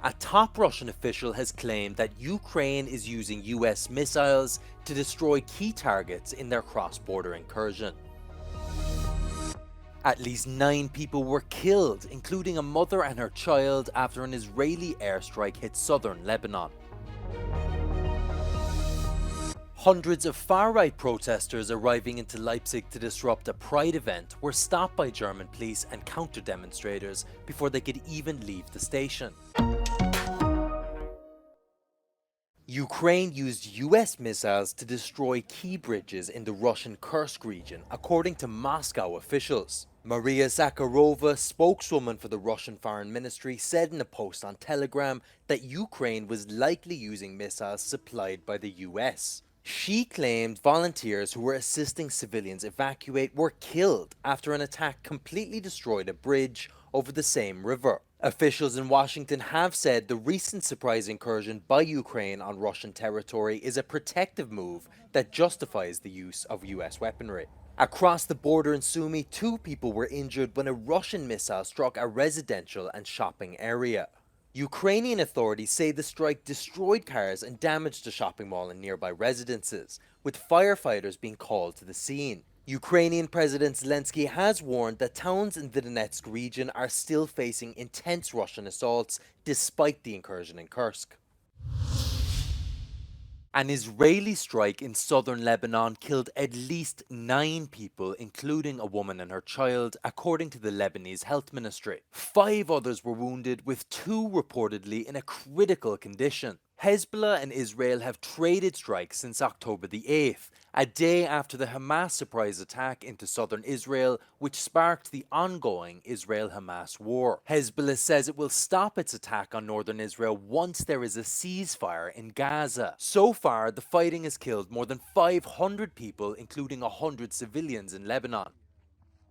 A top Russian official has claimed that Ukraine is using US missiles to destroy key targets in their cross-border incursion. At least 9 people were killed, including a mother and her child, after an Israeli airstrike hit southern Lebanon. Hundreds of far-right protesters arriving into Leipzig to disrupt a pride event were stopped by German police and counter-demonstrators before they could even leave the station. Ukraine used US missiles to destroy key bridges in the Russian Kursk region, according to Moscow officials. Maria Zakharova, spokeswoman for the Russian Foreign Ministry, said in a post on Telegram that Ukraine was likely using missiles supplied by the US. She claimed volunteers who were assisting civilians evacuate were killed after an attack completely destroyed a bridge over the same river. Officials in Washington have said the recent surprise incursion by Ukraine on Russian territory is a protective move that justifies the use of US weaponry. Across the border in Sumy, 2 people were injured when a Russian missile struck a residential and shopping area. Ukrainian authorities say the strike destroyed cars and damaged a shopping mall and nearby residences, with firefighters being called to the scene. Ukrainian President Zelensky has warned that towns in the Donetsk region are still facing intense Russian assaults despite the incursion in Kursk. An Israeli strike in southern Lebanon killed at least 9 people, including a woman and her child, according to the Lebanese Health Ministry. 5 others were wounded, with 2 reportedly in a critical condition. Hezbollah and Israel have traded strikes since October the 8th, a day after the Hamas surprise attack into southern Israel, which sparked the ongoing Israel-Hamas war. Hezbollah says it will stop its attack on northern Israel once there is a ceasefire in Gaza. So far, the fighting has killed more than 500 people, including 100 civilians in Lebanon.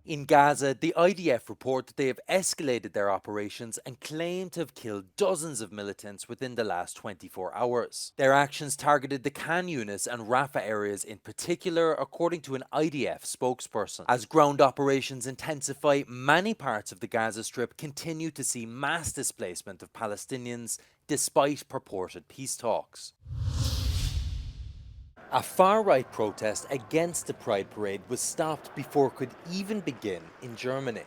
In Gaza, the IDF report that they have escalated their operations and claim to have killed dozens of militants within the last 24 hours. Their actions targeted the Khan Yunis and Rafah areas in particular, according to an IDF spokesperson. As ground operations intensify, many parts of the Gaza Strip continue to see mass displacement of Palestinians despite purported peace talks. A far-right protest against the Pride Parade was stopped before it could even begin in Germany.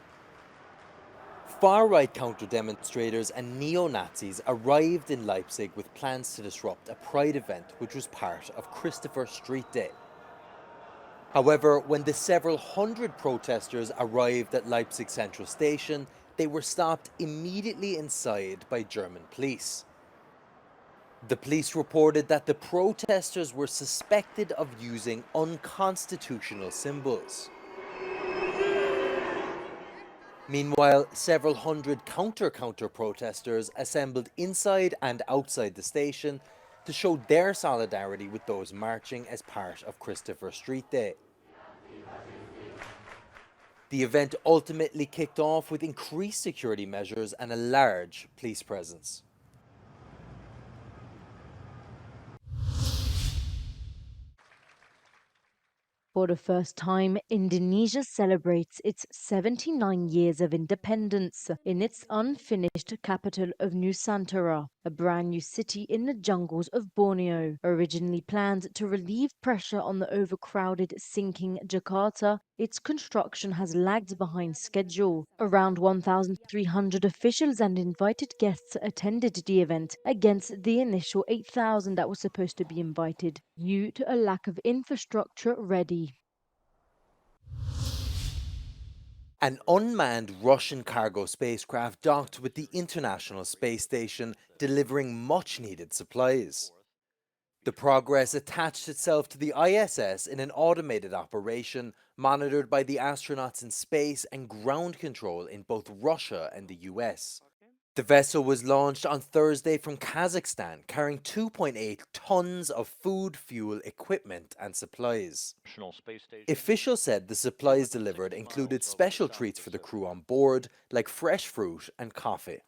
Far-right counter-demonstrators and neo-Nazis arrived in Leipzig with plans to disrupt a Pride event which was part of Christopher Street Day. However, when the several hundred protesters arrived at Leipzig Central Station, they were stopped immediately inside by German police. The police reported that the protesters were suspected of using unconstitutional symbols. Meanwhile, several hundred counter-protesters assembled inside and outside the station to show their solidarity with those marching as part of Christopher Street Day. The event ultimately kicked off with increased security measures and a large police presence. For the first time, Indonesia celebrates its 79 years of independence in its unfinished capital of Nusantara, a brand new city in the jungles of Borneo. Originally planned to relieve pressure on the overcrowded, sinking Jakarta, its construction has lagged behind schedule. Around 1,300 officials and invited guests attended the event against the initial 8,000 that was supposed to be invited, due to a lack of infrastructure ready. An unmanned Russian cargo spacecraft docked with the International Space Station, delivering much-needed supplies. The Progress attached itself to the ISS in an automated operation monitored by the astronauts in space and ground control in both Russia and the US. The vessel was launched on Thursday from Kazakhstan, carrying 2.8 tons of food, fuel, equipment and supplies. Officials said the supplies delivered included special treats for the crew on board, like fresh fruit and coffee.